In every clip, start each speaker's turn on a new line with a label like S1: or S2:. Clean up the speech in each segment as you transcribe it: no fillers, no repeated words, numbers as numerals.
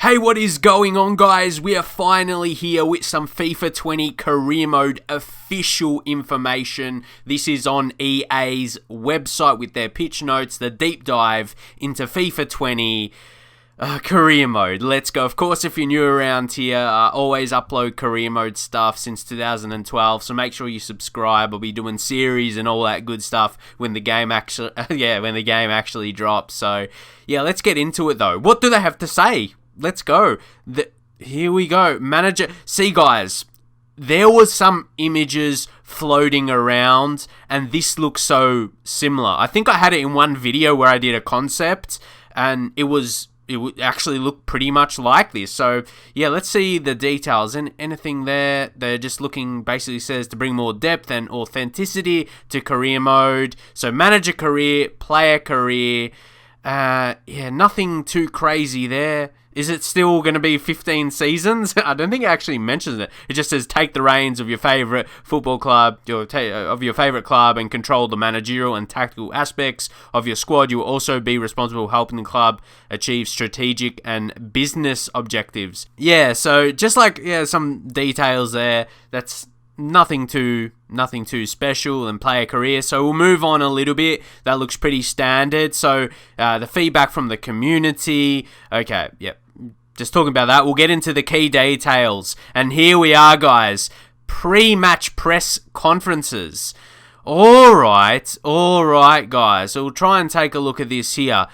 S1: Hey, what is going on, guys? We are finally here with some FIFA 20 Career Mode official information. This is on EA's website with their pitch notes, the deep dive into FIFA 20 Career Mode. Let's go. Of course, if you're new around here, I always upload Career Mode stuff since 2012, so make sure you subscribe. I'll be doing series and all that good stuff when the game actually drops. So, yeah, let's get into it, though. What do they have to say? Let's go. Here we go. Manager. See, guys, there was some images floating around, and this looks so similar. I think I had it in one video where I did a concept, and it actually looked pretty much like this. So, yeah, let's see the details. And anything there, they're just looking, basically says to bring more depth and authenticity to career mode. So, manager career, player career. Yeah, nothing too crazy there. Is it still going to be 15 seasons? I don't think it actually mentions it. It just says take the reins of your favourite football club, of your favourite club, and control the managerial and tactical aspects of your squad. You will also be responsible for helping the club achieve strategic and business objectives. Yeah, so just like some details there. That's nothing too special and player career. So we'll move on a little bit. That looks pretty standard. So the feedback from the community. Okay, yep. Just talking about that. We'll get into the key details. And here we are, guys. Pre-match press conferences. Alright, guys. So we'll try and take a look at this here.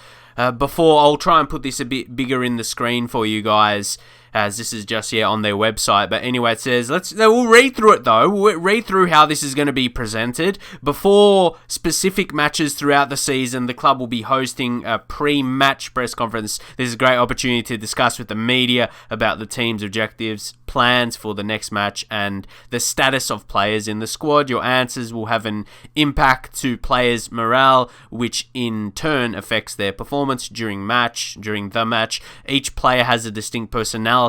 S1: Before, I'll try and put this a bit bigger in the screen for you guys, as this is just on their website. But anyway, it says, we'll read through it though. We'll read through how this is going to be presented. Before specific matches throughout the season, the club will be hosting a pre-match press conference. This is a great opportunity to discuss with the media about the team's objectives, plans for the next match, and the status of players in the squad. Your answers will have an impact to players' morale, which in turn affects their performance during the match. Each player has a distinct personality.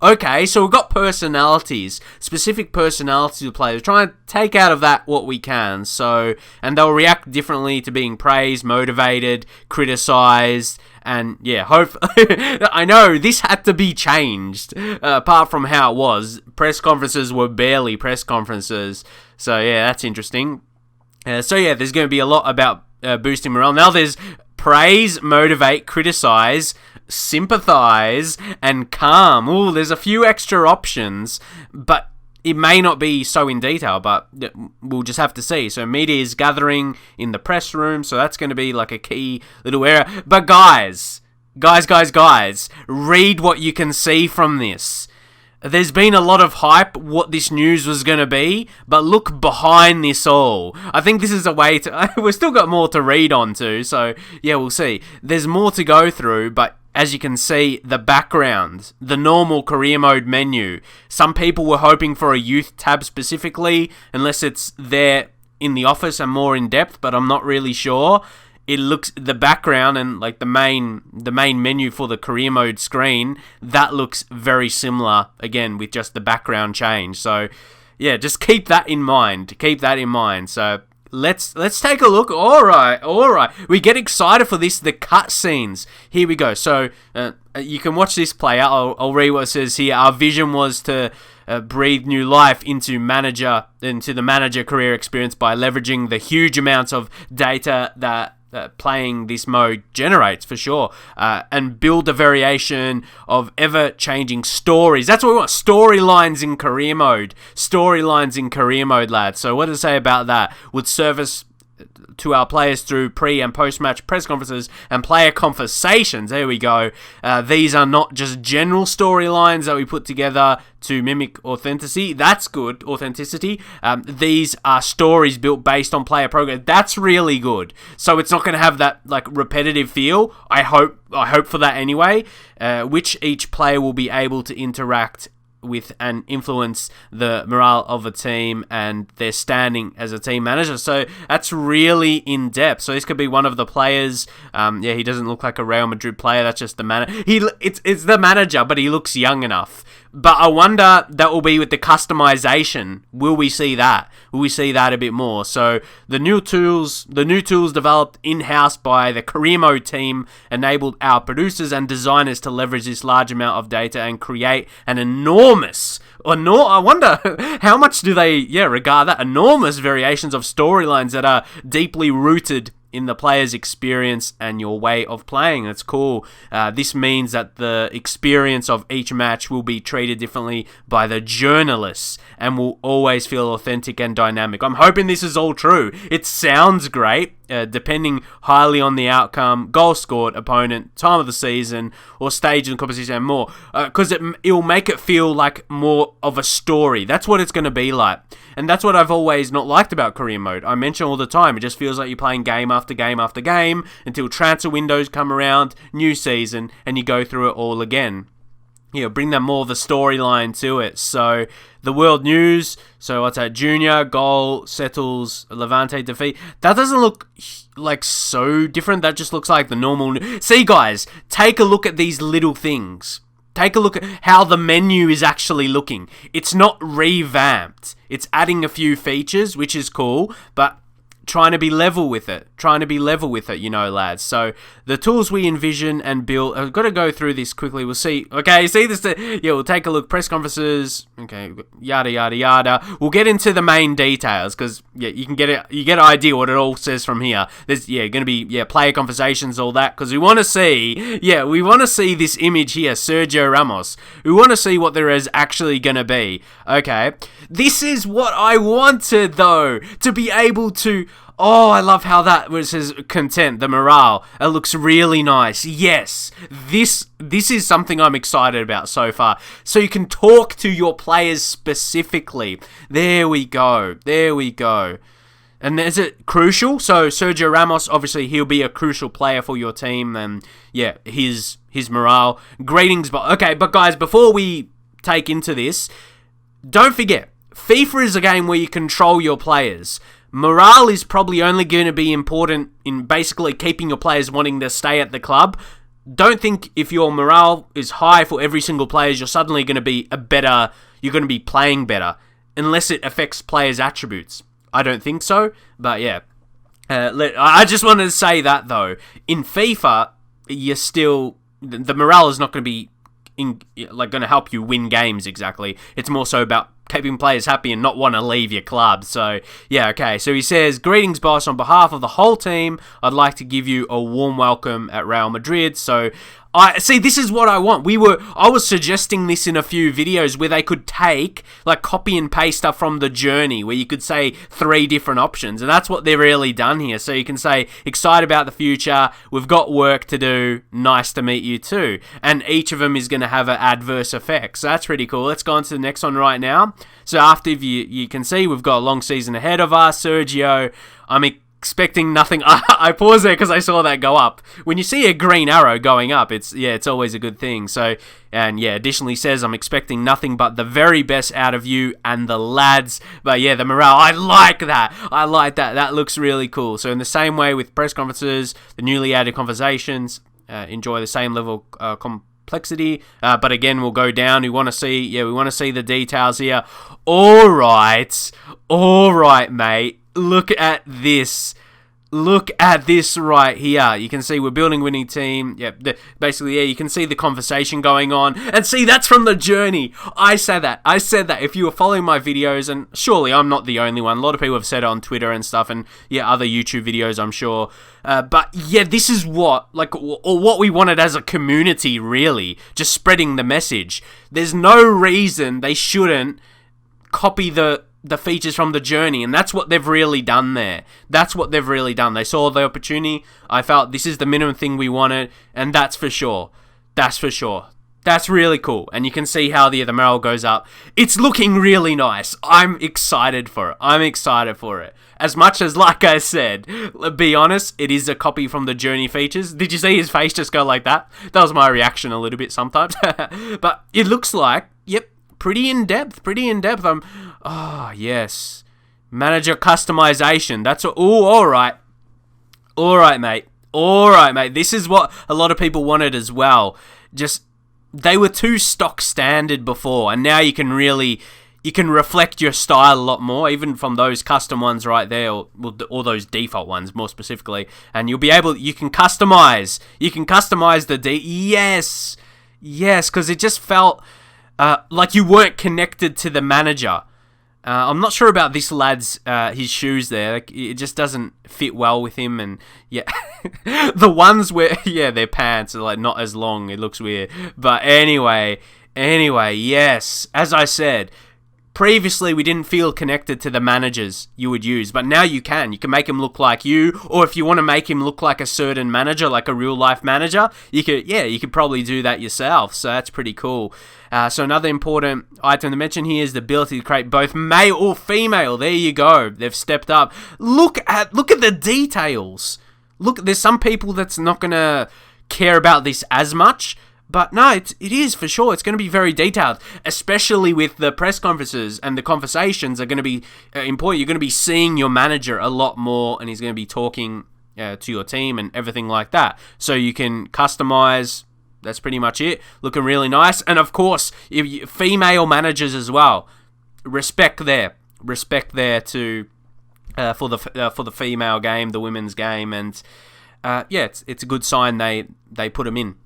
S1: Okay, so we've got personalities, specific personalities of players. Try and take out of that what we can. So, and they'll react differently to being praised, motivated, criticized, and yeah, I know this had to be changed. Apart from how it was, press conferences were barely press conferences. So yeah, that's interesting. So yeah, there's going to be a lot about boosting morale. Now there's praise, motivate, criticize, sympathize, and calm. Ooh, there's a few extra options, but it may not be so in detail, but we'll just have to see. So media is gathering in the press room, so that's going to be like a key little area. But guys, read what you can see from this. There's been a lot of hype what this news was going to be, but look behind this all. I think this is a way to... We've still got more to read on too, so yeah, we'll see. There's more to go through, but as you can see, the background, the normal career mode menu. Some people were hoping for a youth tab specifically, unless it's there in the office and more in depth, but I'm not really sure. It looks, the background and like the main menu for the career mode screen, that looks very similar, again, with just the background change. So yeah, just keep that in mind. So let's take a look. All right. We get excited for this, the cutscenes. Here we go. So you can watch this play out. I'll read what it says here. Our vision was to breathe new life into the manager career experience by leveraging the huge amounts of data that playing this mode generates, for sure, and build a variation of ever-changing stories. That's what we want, storylines in career mode, lads. So what does it say about that? Would service to our players through pre- and post-match press conferences and player conversations. There we go. These are not just general storylines that we put together to mimic authenticity. That's good, authenticity. These are stories built based on player progress. That's really good. So it's not going to have that like repetitive feel. I hope for that anyway. Which each player will be able to interact with and influence the morale of a team and their standing as a team manager. So that's really in depth. So this could be one of the players. He doesn't look like a Real Madrid player. That's just the manager. It's the manager, but he looks young enough. But I wonder that will be with the customization. Will we see that? Will we see that a bit more? So the new tools developed in-house by the Career Mode team enabled our producers and designers to leverage this large amount of data and create an enormous, I wonder how much do they regard that, enormous variations of storylines that are deeply rooted in the player's experience and your way of playing. It's cool. This means that the experience of each match will be treated differently by the journalists and will always feel authentic and dynamic. I'm hoping this is all true. It sounds great, depending highly on the outcome, goal scored, opponent, time of the season, or stage in the competition and more. Because it'll make it feel like more of a story. That's what it's going to be like. And that's what I've always not liked about Career Mode. I mention all the time, it just feels like you're playing game after game after game until transfer windows come around, new season, and you go through it all again. Bring them more of the storyline to it. So, the world news, so what's that? Junior, goal, settles, Levante defeat. That doesn't look like so different. That just looks like the normal. See, guys, take a look at these little things. Take a look at how the menu is actually looking. It's not revamped. It's adding a few features, which is cool, but trying to be level with it, lads. So the tools we envision and build, I've got to go through this quickly. We'll see. Okay, see this? We'll take a look. Press conferences. Okay, yada yada yada. We'll get into the main details because you can get it. You get an idea what it all says from here. There's going to be player conversations, all that, because we want to see this image here, Sergio Ramos. We want to see what there is actually going to be. Okay, this is what I wanted though, to be able to. Oh, I love how that where it says content, the morale. It looks really nice. Yes, this is something I'm excited about so far. So you can talk to your players specifically. There we go. And is it crucial? So Sergio Ramos, obviously he'll be a crucial player for your team, and his morale. Greetings, but guys, before we take into this, don't forget, FIFA is a game where you control your players. Morale is probably only going to be important in basically keeping your players wanting to stay at the club. Don't think if your morale is high for every single player, you're suddenly going to be you're going to be playing better, unless it affects players' attributes. I don't think so, but I just wanted to say that though. In FIFA, the morale is not going to be going to help you win games exactly. It's more so about keeping players happy and not want to leave your club. So, So he says, greetings, boss. On behalf of the whole team, I'd like to give you a warm welcome at Real Madrid. So, this is what I want. I was suggesting this in a few videos where they could take, copy and paste stuff from the journey, where you could say 3 different options. And that's what they've really done here. So you can say, excited about the future, we've got work to do, nice to meet you too. And each of them is going to have an adverse effect. So that's pretty cool. Let's go on to the next one right now. So after you can see, we've got a long season ahead of us. Sergio, I'm expecting nothing. I paused there because I saw that go up. When you see a green arrow going up, it's always a good thing. So, additionally says, I'm expecting nothing but the very best out of you and the lads. But the morale, I like that. That looks really cool. So in the same way with press conferences, the newly added conversations, enjoy the same level of complexity, but again, we'll go down. We want to see the details here. All right, mate. Look at this right here. You can see we're building a winning team. You can see the conversation going on. And see, that's from the journey. I said that. If you were following my videos, and surely I'm not the only one. A lot of people have said it on Twitter and stuff, and other YouTube videos, I'm sure. But this is what we wanted as a community, really. Just spreading the message. There's no reason they shouldn't copy the features from the journey, and that's what they've really done there. They saw the opportunity. I felt this is the minimum thing we wanted, and that's for sure. That's really cool, and you can see how the morale goes up. It's looking really nice. I'm excited for it. As much as, like I said, be honest, it is a copy from the journey features. Did you see his face just go like that? That was my reaction a little bit sometimes. But it looks like, pretty in depth. Yes. Manager customization. That's all right. All right, mate. This is what a lot of people wanted as well. Just they were too stock standard before, and now you can reflect your style a lot more, even from those custom ones right there, or those default ones more specifically. And you can customize yes, because it just felt like you weren't connected to the manager. I'm not sure about this lad's his shoes there. Like, it just doesn't fit well with him, and yeah, the ones where their pants are like not as long. It looks weird, but anyway, yes, as I said. Previously, we didn't feel connected to the managers you would use, but now you can. You can make him look like you, or if you want to make him look like a certain manager, like a real-life manager, you could probably do that yourself, so that's pretty cool. So another important item to mention here is the ability to create both male or female. There you go. They've stepped up. Look at the details. Look, there's some people that's not going to care about this as much, but no, it is for sure. It's going to be very detailed, especially with the press conferences, and the conversations are going to be important. You're going to be seeing your manager a lot more, and he's going to be talking to your team and everything like that. So you can customize. That's pretty much it. Looking really nice. And of course, female managers as well. Respect there to for the female game, the women's game, and it's a good sign they put them in.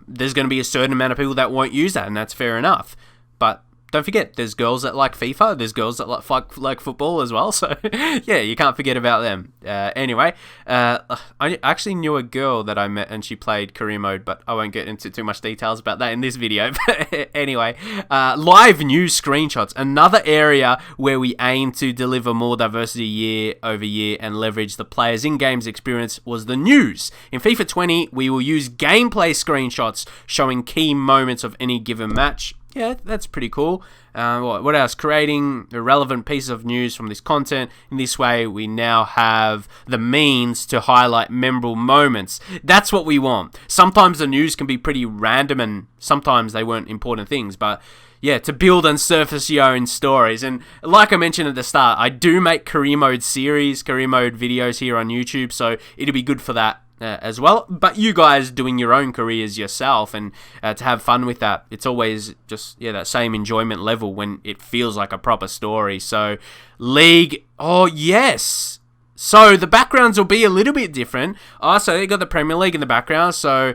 S1: There's going to be a certain amount of people that won't use that, and that's fair enough. But don't forget, there's girls that like FIFA, there's girls that like football as well, so yeah, you can't forget about them. Anyway, I actually knew a girl that I met, and she played career mode, but I won't get into too much details about that in this video. But anyway, live news screenshots, another area where we aim to deliver more diversity year over year and leverage the players' in-games experience was the news. In FIFA 20, we will use gameplay screenshots showing key moments of any given match. Yeah, that's pretty cool. What else? Creating relevant pieces of news from this content. In this way, we now have the means to highlight memorable moments. That's what we want. Sometimes the news can be pretty random, and sometimes they weren't important things, but yeah, to build and surface your own stories. And like I mentioned at the start, I do make career mode videos here on YouTube, so it'll be good for that as well. But you guys doing your own careers yourself, and to have fun with that, it's always just that same enjoyment level when it feels like a proper story. So league, oh yes, so the backgrounds will be a little bit different. So they got the Premier League in the background. So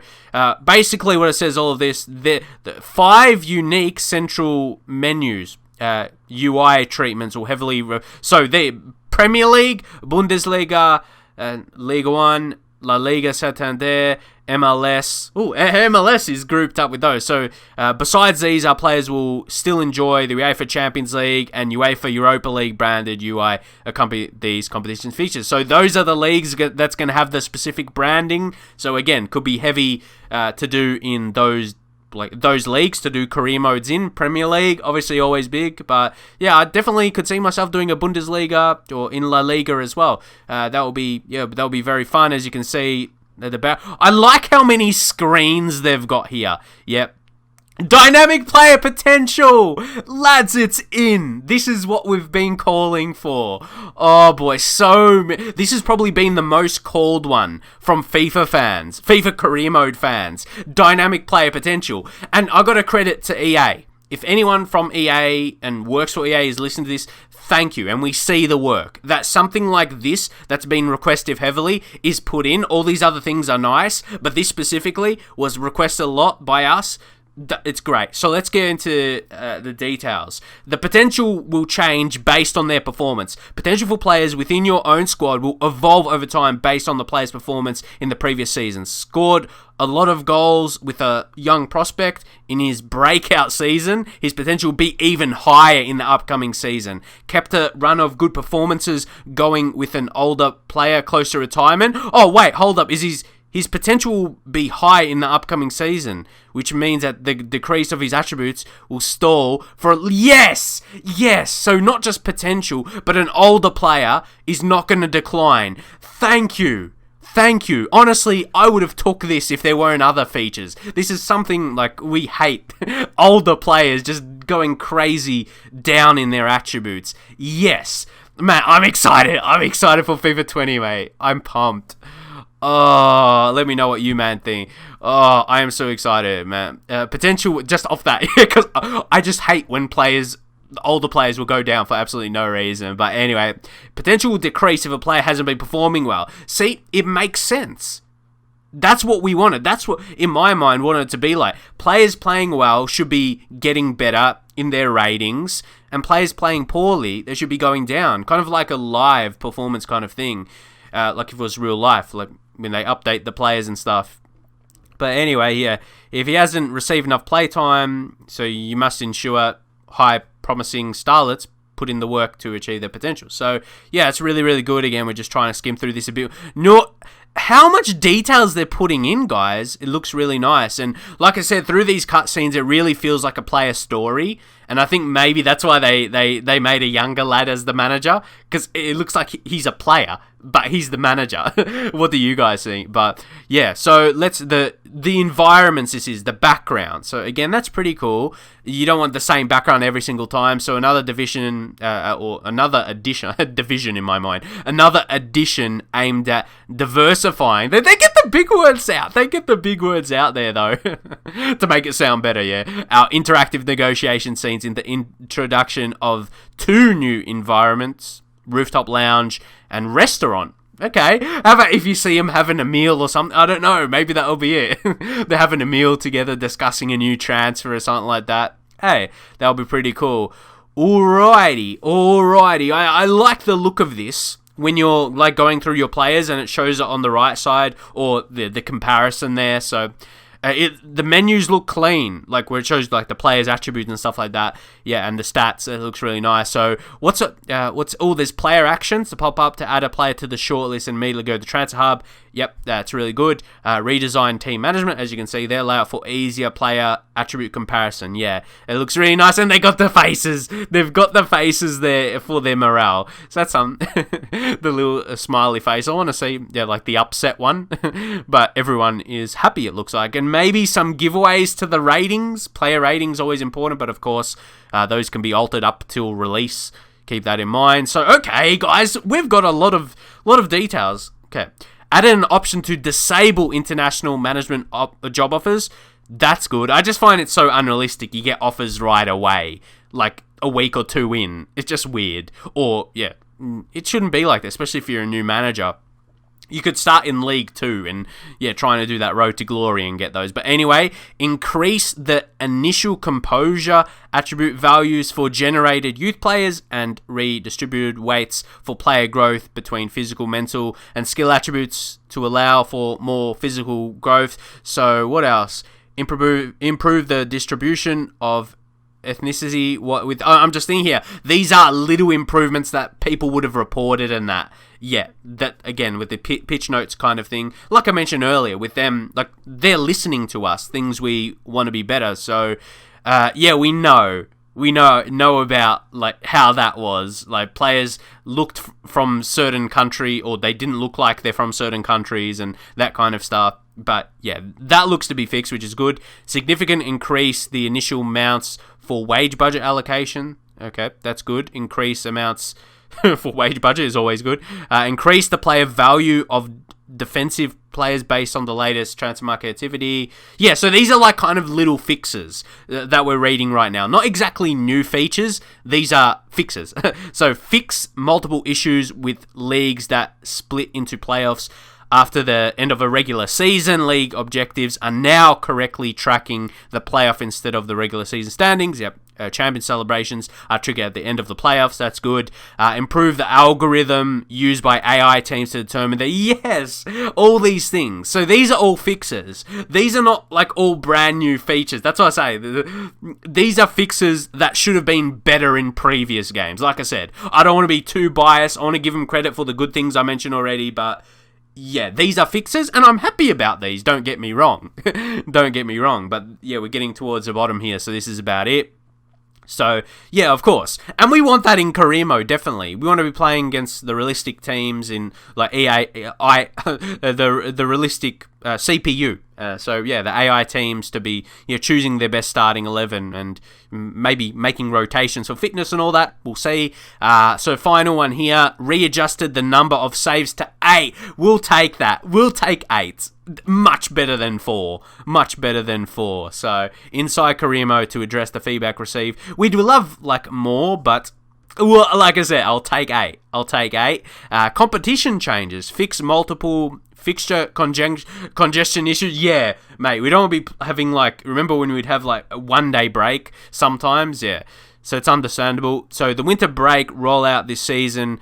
S1: basically what it says, all of this, the 5 unique central menus, UI treatments will heavily so the Premier League, Bundesliga, Liga 1, La Liga Santander, MLS. MLS is grouped up with those. So besides these, our players will still enjoy the UEFA Champions League and UEFA Europa League branded UI accompany these competition features. So those are the leagues that's going to have the specific branding. So again, could be heavy to do in those leagues, to do career modes in. Premier League, obviously always big, but yeah, I definitely could see myself doing a Bundesliga or in La Liga as well. That will be very fun. As you can see at the back, I like how many screens they've got here. Yep. Dynamic player potential! Lads, it's in! This is what we've been calling for. Oh boy, this has probably been the most called one from FIFA fans, FIFA career mode fans. Dynamic player potential. And I gotta credit to EA. If anyone from EA and works for EA is listening to this, thank you, and we see the work. That something like this, that's been requested heavily, is put in. All these other things are nice, but this specifically was requested a lot by us. It's great. So let's get into the details. The potential will change based on their performance. Potential for players within your own squad will evolve over time based on the player's performance in the previous season. Scored a lot of goals with a young prospect in his breakout season, his potential will be even higher in the upcoming season. Kept a run of good performances going with an older player close to retirement. Oh wait, hold up. His potential will be high in the upcoming season, which means that the decrease of his attributes will stall for... Yes! So not just potential, but an older player is not going to decline. Thank you. Honestly, I would have took this if there weren't other features. This is something like we hate. Older players just going crazy down in their attributes. Yes. Man, I'm excited. I'm excited for FIFA 20, mate. I'm pumped. Oh, let me know what you, man, think. Oh, I am so excited, man. Potential, just off that, because I just hate when older players will go down for absolutely no reason. But anyway, potential will decrease if a player hasn't been performing well. See, it makes sense. That's what we wanted. That's what, in my mind, wanted it to be like. Players playing well should be getting better in their ratings, and players playing poorly, they should be going down. Kind of like a live performance kind of thing. Like if it was real life, like when they update the players and stuff. But anyway, yeah, if he hasn't received enough playtime, so you must ensure high promising starlets put in the work to achieve their potential. So yeah, it's really, really good. Again, we're just trying to skim through this a bit. How much details they're putting in, guys. It looks really nice. And like I said, through these cutscenes, it really feels like a player story. And I think maybe that's why they made a younger lad as the manager, because it looks like he's a player, but he's the manager. What do you guys think? But yeah, so the environments, this is the background. So again, that's pretty cool. You don't want the same background every single time. So another division, or another addition, division in my mind, another addition aimed at diversifying. They get the big words out. They get the big words out there, though, to make it sound better, yeah. Our interactive negotiation scenes in the introduction of 2 new environments, rooftop lounge and restaurant. Okay, how about if you see them having a meal or something? I don't know, maybe that'll be it. They're having a meal together, discussing a new transfer or something like that. Hey, that'll be pretty cool. Alrighty. I like the look of this. When you're like going through your players and it shows it on the right side, or the comparison there. So the menus look clean, like where it shows like the players' attributes and stuff like that. Yeah, and the stats, it looks really nice. So there's player actions to pop up to add a player to the shortlist and immediately go to the transfer hub. Yep, that's really good. Redesign team management, as you can see there, layout for easier player attribute comparison. Yeah, it looks really nice, and they got the faces. They've got the faces there for their morale. So that's the little smiley face. I want to see, yeah, like the upset one, but everyone is happy, it looks like. And maybe some giveaways to the ratings. Player ratings always important, but of course, those can be altered up till release. Keep that in mind. So, okay, guys, we've got a lot of details. Okay. Added an option to disable international management job offers. That's good. I just find it so unrealistic. You get offers right away, like a week or 2 in. It's just weird. Or, yeah, it shouldn't be like that, especially if you're a new manager. You could start in League 2 and, yeah, trying to do that road to glory and get those. But anyway, increase the initial composure attribute values for generated youth players and redistributed weights for player growth between physical, mental, and skill attributes to allow for more physical growth. So what else? Improve the distribution of ethnicity. I'm just thinking here, these are little improvements that people would have reported and that. Yeah, that again with the pitch notes kind of thing. Like I mentioned earlier, with them, like they're listening to us, things we want to be better. So, yeah, we know about like how that was. Like players looked from certain country, or they didn't look like they're from certain countries, and that kind of stuff. But yeah, that looks to be fixed, which is good. Significant increase the initial amounts for wage budget allocation. Okay, that's good. Increase amounts for wage budget is always good. Increase the player value of defensive players based on the latest transfer market activity. Yeah, so these are like kind of little fixes that we're reading right now. Not exactly new features. These are fixes. So fix multiple issues with leagues that split into playoffs. After the end of a regular season, league objectives are now correctly tracking the playoff instead of the regular season standings. Yep. Champion celebrations are triggered at the end of the playoffs. That's good. Improve the algorithm used by AI teams to determine that, yes, all these things. So these are all fixes. These are not like all brand new features. That's what I say. These are fixes that should have been better in previous games. Like I said, I don't want to be too biased. I want to give them credit for the good things I mentioned already, but yeah, these are fixes, and I'm happy about these. Don't get me wrong. Don't get me wrong. But yeah, we're getting towards the bottom here, so this is about it. So, yeah, of course. And we want that in career mode, definitely. We want to be playing against the realistic teams in, like, the realistic CPU. So, yeah, the AI teams to be choosing their best starting 11 and maybe making rotations for fitness and all that. We'll see. So, final one here. Readjusted the number of saves to 8. We'll take that. We'll take 8. Much better than 4. Much better than 4. So, inside career mode to address the feedback received. We'd love, like, more, but, well, like I said, I'll take 8. I'll take 8. Competition changes. Fix multiple fixture congestion issues. Yeah, mate, we don't want to be having, like, remember when we'd have, like, a 1-day break sometimes? Yeah. So, it's understandable. So, the winter break rollout this season,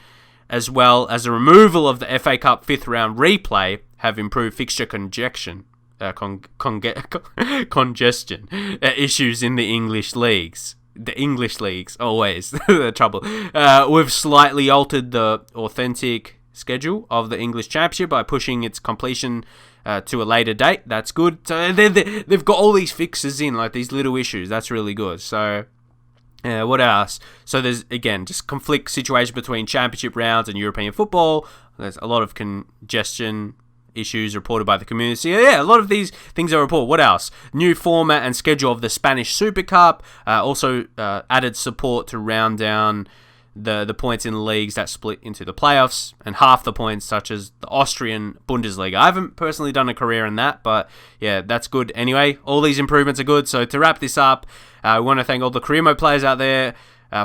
S1: as well as the removal of the FA Cup 5th round replay, have improved fixture congestion issues in the English leagues. The English leagues, always the trouble. We've slightly altered the authentic schedule of the English Championship by pushing its completion to a later date. That's good. So they've got all these fixes in, like these little issues. That's really good. So, what else? So there's, again, just conflict situation between championship rounds and European football. There's a lot of congestion issues reported by the community. So yeah, a lot of these things are reported. What else? New format and schedule of the Spanish Super Cup. Also added support to round down the points in the leagues that split into the playoffs, and half the points, such as the Austrian Bundesliga. I haven't personally done a career in that, but yeah, that's good anyway. All these improvements are good. So to wrap this up, we want to thank all the career mode players out there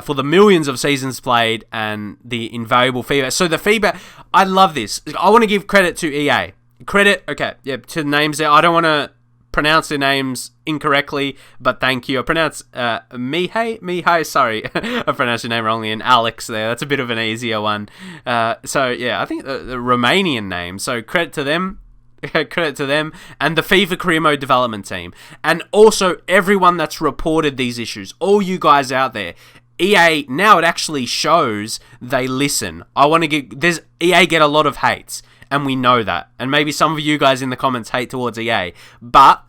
S1: for the millions of seasons played and the invaluable feedback. So the feedback, I love this. I want to give credit to EA. Credit, okay, yeah, to the names there. I don't want to pronounce their names incorrectly, but thank you. I pronounce Mihai, sorry. I pronounced your name wrongly, and Alex there. That's a bit of an easier one. So, yeah, I think the Romanian name. So, credit to them. Credit to them. And the FIFA Career Mode development team. And also everyone that's reported these issues. All you guys out there. EA, now it actually shows they listen. EA get a lot of hates. And we know that. And maybe some of you guys in the comments hate towards EA. But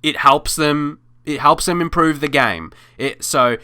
S1: it helps them improve the game. So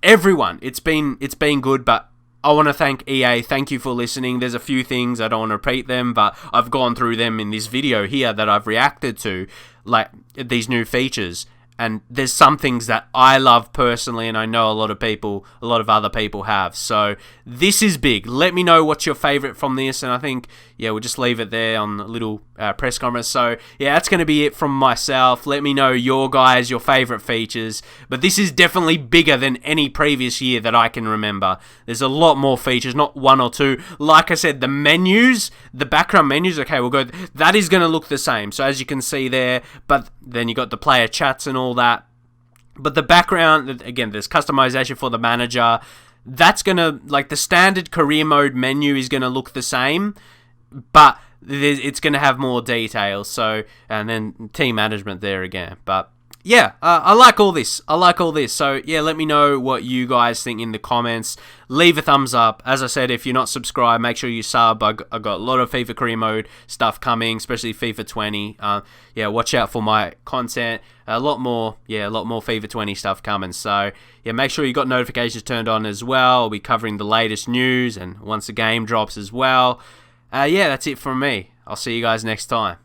S1: everyone, it's been good, but I want to thank EA. Thank you for listening. There's a few things, I don't want to repeat them, but I've gone through them in this video here that I've reacted to, like these new features. And there's some things that I love personally, and I know a lot of other people have. So this is big. Let me know what's your favorite from this, and I think, yeah, we'll just leave it there on the little press conference. So yeah, that's going to be it from myself. Let me know your favorite features. But this is definitely bigger than any previous year that I can remember. There's a lot more features, not one or two. Like I said, the menus, the background menus, okay, that is going to look the same. So as you can see there, but then you got the player chats and all that. But the background, again, there's customization for the manager. That's going to, like, the standard career mode menu is going to look the same, but it's going to have more details. So, and then team management there again. But yeah, I like all this. So yeah, let me know what you guys think in the comments. Leave a thumbs up. As I said, if you're not subscribed, make sure you sub. I got a lot of FIFA career mode stuff coming, especially FIFA 20. Yeah, watch out for my content. A lot more FIFA 20 stuff coming. So yeah, make sure you got notifications turned on as well. I'll be covering the latest news and once the game drops as well. Yeah, that's it from me. I'll see you guys next time.